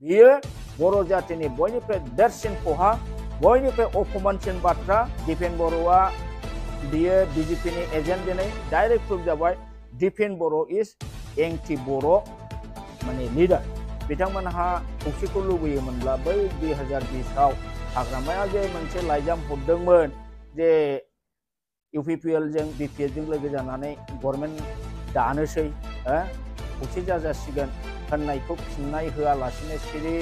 बियो बर' जातिनि बयनिफ्राय देरसिन खहा बयनिफ्राय अपमानसिन बाथ्रा। दिपेन बर'आ बियो बिजेपिनि एजेन्ट दिनै डाइरेक्ट प्रुफ जाबाय। दिपेन बर' इज एंटि बर' माने लिडार। बिथांमोनहा खौसेखौ लुबैयोमोनब्ला बै 2020 आव हाग्रामाया जे मोनसे लाइजाम हरदोंमोन जे UPPL जों BPS जों लोगो जानानै गभर्नमेन्ट दानोसै खौसे जाजासिगोन होननायखौ फिननाय होआलासिनो सिरि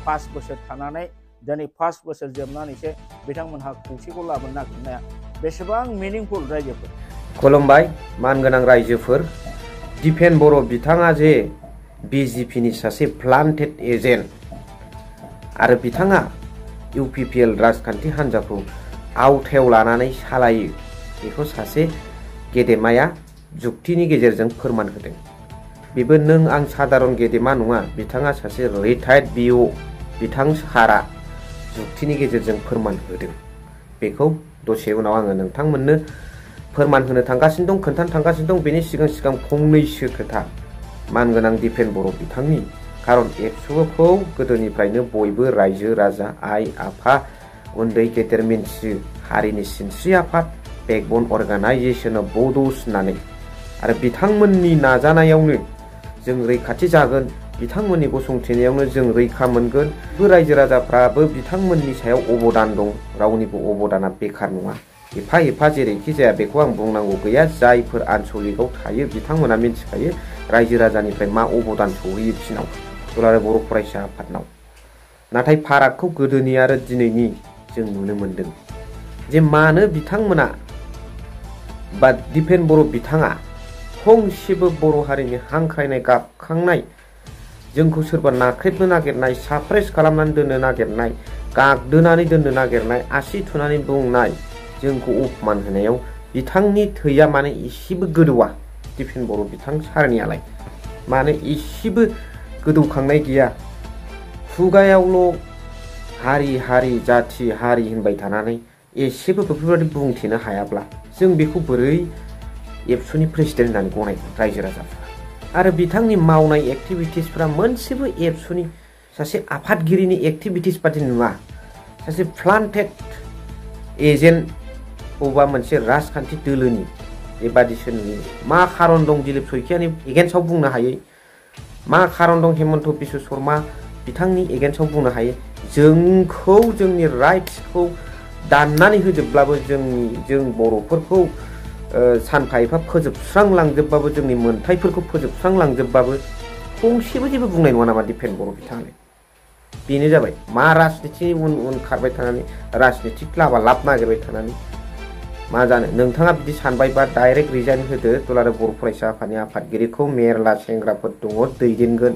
5 बोसोर थानानै दिनै 5 बोसोर जोबनानैसो बिथांमोनहा खौसेखौ लाबोनो नागिरनाया बेसेबां मिनिंफुल रायजोफोर। खुलुमबाय मानगोनां रायजोफोर। दिपेन बर' बिथाङा जे BJPनि सासे प्लान्टेड एजेन्ट आरो बिथाङा UPPL राजखान्थि हान्जाखौ आवथायाव लानानै सालायो बेखौ सासे गेदेमाया जुक्तिनि गेजेरजों फोरमान होदों। बेबो नों आं साधारन गेदेमा नङा, बिथाङा सासे रिटायार्ड BO बिथां सारा जुक्तिनि गेजेरजों फोरमान होदों। बेखौ दसे उनाव आङो नोंथांमोननो फोरमान होनो थांगासिनो दं, खोन्थानो थांगासिनो दं। बेनि सिगां फंनैसो खोथा मानगोनां दिपेन बर' बिथांनि, खारन एबसुखौ गोदोनिफ्रायनो बयबो रायजो राजा आइ आफा उन्दै गेदेर मिन्थियो। हारिनि सिनस्रि आफाद बेकबन अर्गानाइजेसन अफ बड'स होननानै, आरो बिथांमोननि नाजानायावनो जों रैखाथि जागोन, बिथांमोननि गसंथेनायावनो जों रैखा मोनगोन। रायजो राजाफ्राबो बिथांमोननि सायाव अबदान दं, रावनिबो अबदाना बेखार नङा। एफा एफा जेरैखि जाया बेखौ आं बुंनांगौ गैया। जायफोर आनसलिकआव थायो बिथांमोना मिन्थिखायो रायजो राजानिफ्राय मा अबदान सहैयो बिसिनाव, दुलाराय बर' फरायसा आफादनाव। नाथाय फारागखौ गोदोनि आरो दिनैनि जों नुनो मोनदों जे मानो बिथांमोना बा दिपेन बर' बिथाङा फंसेबो बर' हारिनि हांख्रायनाय गाबखांनाय, जोंखौ सोरबा नाख्रेबनो नागिरनाय, साप्रेस खालामनानै दोननो नागिरनाय, गागदोनानै दोननो नागिरनाय, आसि थुनानै बुंनाय, जोंखौ अपमान होनायाव बिथांनि थैया माने एसेबो गोदौआ। दिपेन बर' बिथां सारनियालाय मानो एसेबो गोदौखांनाय गैया। खुगायावल' हारि हारि जाथि हारि होनबाय थानानै एसेबो बेफोरबायदि बुंथेनो हायाब्ला जों बेखौ बोरै एबसुनि प्रेसिडेन्ट होननानै गनायगोन रायजो राजाफ्रा। आरो बिथांनि मावनाय एक्टिभिटिसफ्रा मोनसेबो एबसुनि सासे आफादगिरिनि एक्टिभिटिस बादि नुवा। सासे प्लान्टेड एजेन्ट बबेबा मोनसे राजखान्थि दोलोनि बेबादिसो नुयो। मा खारन दं दिलीप सैखियानि एगेन्स्टआव बुंनो हायै, मा खारन दं हेमन्त बिश्व शर्मा बिथांनि एगेन्स्टआव बुंनो हायै। जोंखौ जोंनि राइट्सखौ दाननानै होजोबब्लाबो जों बर'फोरखौ सानफा एफा फोजोबस्रांलांजोबबाबो, जोंनि मोन्थाइफोरखौ फोजोबस्रांलांजोबबाबो फंसेबो जेबो बुंनाय नङा नामा दिपेन बर' बिथाङालाय? बेनो जाबाय मा राजनिथिनि उन उन खारबाय थानानै, राजनिथिक लाबा लाब नागिरबाय थानानै मा जानो? नोंथाङा बिदि सानबायबा डाइरेक्ट रिजाइन होदो। दुलाराय बर' फरायसा आफादनि आफादगिरिखौ मेरला सेंग्राफोर दङ, दैदेनगोन,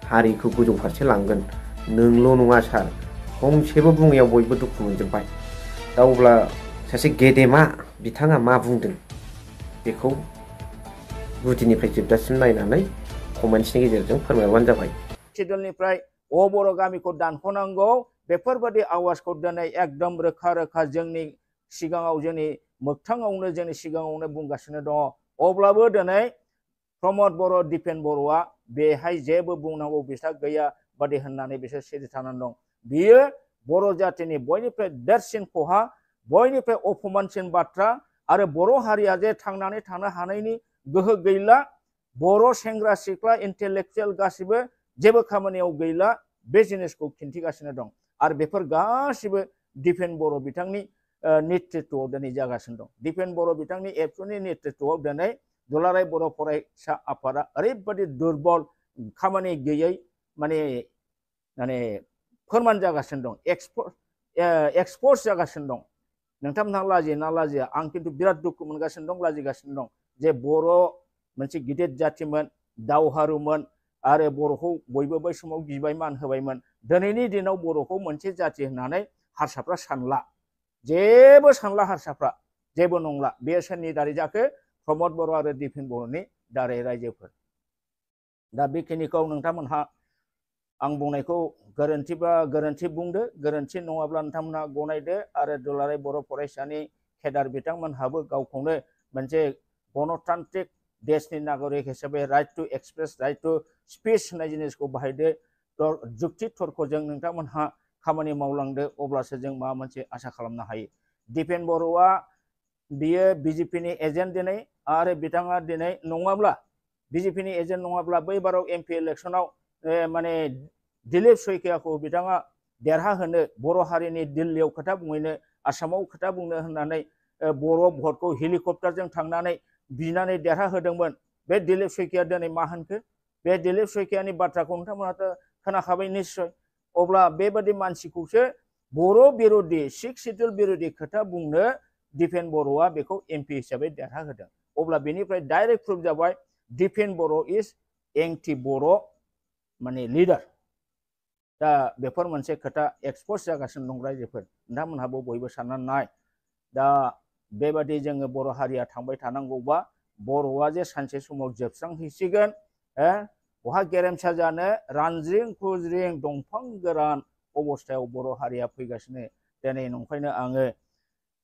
हारिखौ गोजौ फारसे लांगोन। नोंल' नङा सार, फंसेबो बुङैयाव बयबो दुखु मोनजोब्बाय। दा अब्ला सासे गेदेमा बिथाङा मा बुंदों बेखौ गुदिनिफ्राय जोबजासिम नायनानै कमेन्ट्सनि गेजेरजों फोरमायबानो जाबाय। सिडलनिफ्राय बर' गामिखौ दानख'नांगौ बेफोरबायदि आवाजखौ दिनै एकदम रोखा रोखा जोंनि सिगाङाव, जोंनि मोगथाङावनो, जोंनि सिगाङावनो बुंगासिनो दङ। अब्लाबो दिनै प्रमद बर', दिपेन बर'आ बेहाय जेबो बुंनांगौ बिस्रा गैया बादि होननानै बिसोर सिरि थानानै दं। बियो बर' जातिनि बयनिफ्राय देरसिन खहा, बयनिफ्राय अपमानसिन बाथ्रा। आरो बर' हारिया जे थांनानै थानो हानायनि गोहो गैला, बर' सेंग्रा सिख्ला इन्टेलेक्चुयेल गासिबो जेबो खामानियाव गैला, बे जिनिसखौ खिन्थिगासिनो दं। आरो बेफोर गासिबो दिपेन बर' बिथांनि नेतृत्वआव दिनै जागासिनो दं। दिपेन बर' बिथांनि एबसुनि नेतृत्वआव दिनै दुलाराय बर' फरायसा आफादा ओरैबायदि दुरबल, खामानि गैयै, माने फोरमान जागासिनो दं, एक्सप'ज जागासिनो दं। नोंथांमोनहा लाजियो ना लाजिया? आं खिन्थु बिराद दुखु मोनगासिनो दं, लाजिगासिनो दं जे बर' मोनसे गिदिर जाथिमोन, दावहारुमोन, आरो बर'खौ बयबो बै समाव गिबाय, मान होबायमोन। दिनैनि दिनाव बर'खौ मोनसे जाथि होननानै हारसाफ्रा सानला, जेबो सानला, हारसाफ्रा जेबो नंला। बे सोरनि दारै जाखो? प्रमद बर' आरो दिपेन बर'नि दारै रायजोफोर। दा बेखिनिखौ नोंथांमोनहा आं बुंनायखौ गोरोन्थिबा गोरोन्थि बुंदो, गोरोन्थि नङाब्ला नोंथांमोनहा गनायदो। आरो दुलाराय बर' फरायसानि केडार बिथांमोनहाबो गावखौनो मोनसे गणतान्त्रिक देशनि नागरिक हिसाबै right to express, right to speech होननाय जिनिसखौ बाहायदो। जुक्ति तर्कजों नोंथांमोनहा खामानि मावलांदो अब्लासो जों माबा मोनसे आसा खालामनो हायो। दिपेन बर'आ बियो बिजेपिनि एजेन्ट दिनै आरो बिथाङा दिनै नङाब्ला बिजेपिनि एजेन्ट नङाब्ला बै बाराव एमपि इलेक्सनाव माने दिलीप शइकियाखौ बिथाङा देरहाहोनो बर' हारिनि दिल्लीयाव खोथा बुंहैनो आसामाव खोथा बुंनो होननानै बर' भटखौ हेलिकप्टारजों थांनानै बिनानै देरहाहोदोंमोन। बे दिलीप शइकिया दिनै मा होनखो? बे दिलीप शइकियानि बाथ्राखौ नोंथांमोनहाथ' खोनाखाबाय निश्चय। अब्ला बेबादि मानसिखौसो बर' बिरोधि सिख सिडुल बिरोधि खोथा बुंनो दिपेन बर'आ बेखौ एमपि हिसाबै देरहाहोदों। अब्ला बेनिफ्राय डाइरेक्ट प्रुफ जाबाय दिपेन बर' इज एंटि बर' माने लिडार। दा बेफोर मोनसे खोथा एक्सप'ज जागासिनो दं रायजोफोर, नोंथांमोनहाबो बयबो साननानै नाय। दा बेबादि जोङो बर' हारिया थांबाय थानांगौबा बर'आ जे सानसे समाव जोबस्रांहैसिगोन, बहा गेरेमसा जानो रानज्रिं खुज्रिं दंफां गोरान अबस्थायाव बर' हारिया फैगासिनो। दिनै नंखायनो आङो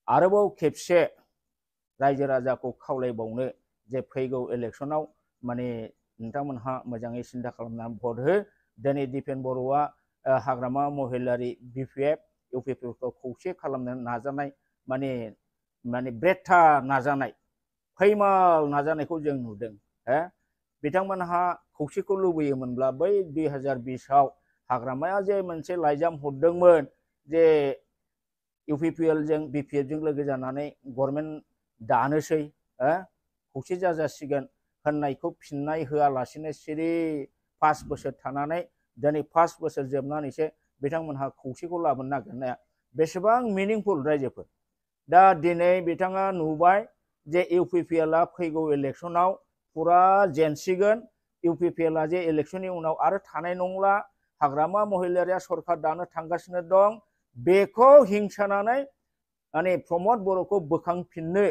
आरोबाव खेबसे रायजो राजाखौ खावलायबावनो जे फैगौ इलेक्सनाव माने नोंथांमोनहा मोजाङै सिन्था खालामनानै भट हो। दिनै दिपेन बर'आ हाग्रामा महिलारि बिपिएफ इउपिपिएलखौ खौसे खालामनो नाजानाय माने ब्रेथा नाजानाय फैमाल नाजानायखौ जों नुदों। बिथांमोनहा खौसेखौ लुबैयोमोनब्ला बै 2020आव हाग्रामाया जे मोनसे लाइजाम हरदोंमोन जे इउपिपिएलजों बिपिएफजों लोगो जानानै गभर्नमेन्ट दानोसै, खौसे जाजासिगोन होननायखौ फिननाय होआलासिनो सिरि 5 बोसोर थानानै दिनै 5 बोसोर जोबनानैसो बिथांमोनहा खौसेखौ लाबोनो नागिरनाया बेसेबां मिनिंफुल रायजोफोर। दा दिनै बिथाङा नुबाय जे इउपिपिएलआ फैगौ इलेक्सनाव फुरा जेनसिगोन। इउपिपिएलआ जे इलेक्सननि उनाव आरो थानाय नंला, हाग्रामा महिलारिया सरकार दानो थांगासिनो दं। बेखौ हिंसानानै माने प्रमद बर'खौ बोखांफिननो,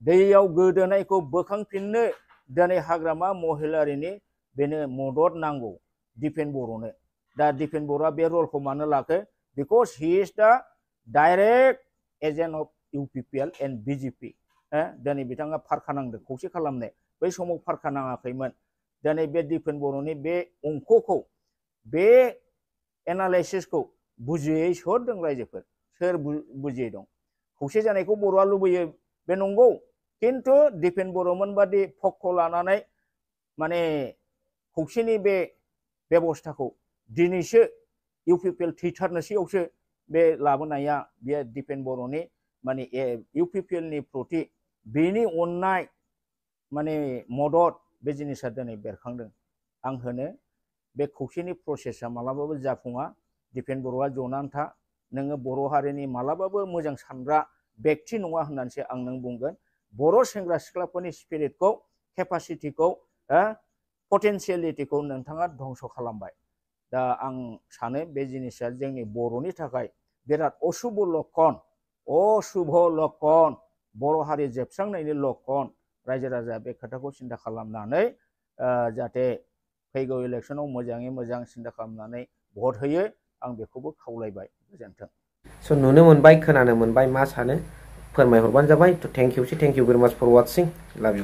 दैयाव गोदोनायखौ बोखांफिननो दिनै हाग्रामा महिलारिनि बेनो मदद नांगौ दिपेन बर'नो। दा दिपेन बर'आ बे रलखौ मानो लाखो? Because he is the direct agent of UPPL and BJP. दिनै बिथाङा फारखा नांदों खौसे खालामनो, बै समाव फारखा नाङाखैमोन। दिनै बे दिपेन बर'नि बे अंकखौ, बे एनालाइसिसखौ बुजियै सोर दं रायजोफोर? सोर बुजियै दं? खौसे जानायखौ बर'आ लुबैयो बे नंगौ, खिन्थु दिपेन बर'मोन बादि फकखौ लानानै माने खौसेनि बे बेबस्थाखौ दिनैसो इउपिपिएल थैथारनोसैयावसो बे लाबोनाया बेयो दिपेन बर'नि माने इउपिपिएलनि प्रति बेनि अननाय माने मदद बे जिनिसा दिनै बेरखांदों। आं होनो बे खौसेनि प्रसेसा मालाबाबो जाफुङा। दिपेन बर'आ जनानै था, नोङो बर' हारिनि मालाबाबो मोजां सानग्रा बेक्ति नङा होननानैसो आं नों बुंगोन। बर' सेंग्रा सिख्लाफोरनि स्पिरिटखौ, केपासिटिखौ, पटेन्सियेलिटिखौ नोंथाङा धंस खालामबाय। दा आं सानो बे जिनिसा जोंनि बर'नि थाखाय बिराद अशुभ लक्षण, बर' हारि जोबस्रांनायनि लक्षण। रायजो राजा बे खोथाखौ सिन्था खालामनानै जाहाथे फैगौ इलेक्सनाव मोजाङै मोजां सिन्था खालामनानै भट होयो, आं बेखौबो खावलायबाय। गोजोन्थों। स' नुनो मोनबाय, खोनानो मोनबाय, मा सानो फोरमायहरबानो जाबाय। थ' थेंक इउ भेरि माच फर वाचिं। लाभ इउ।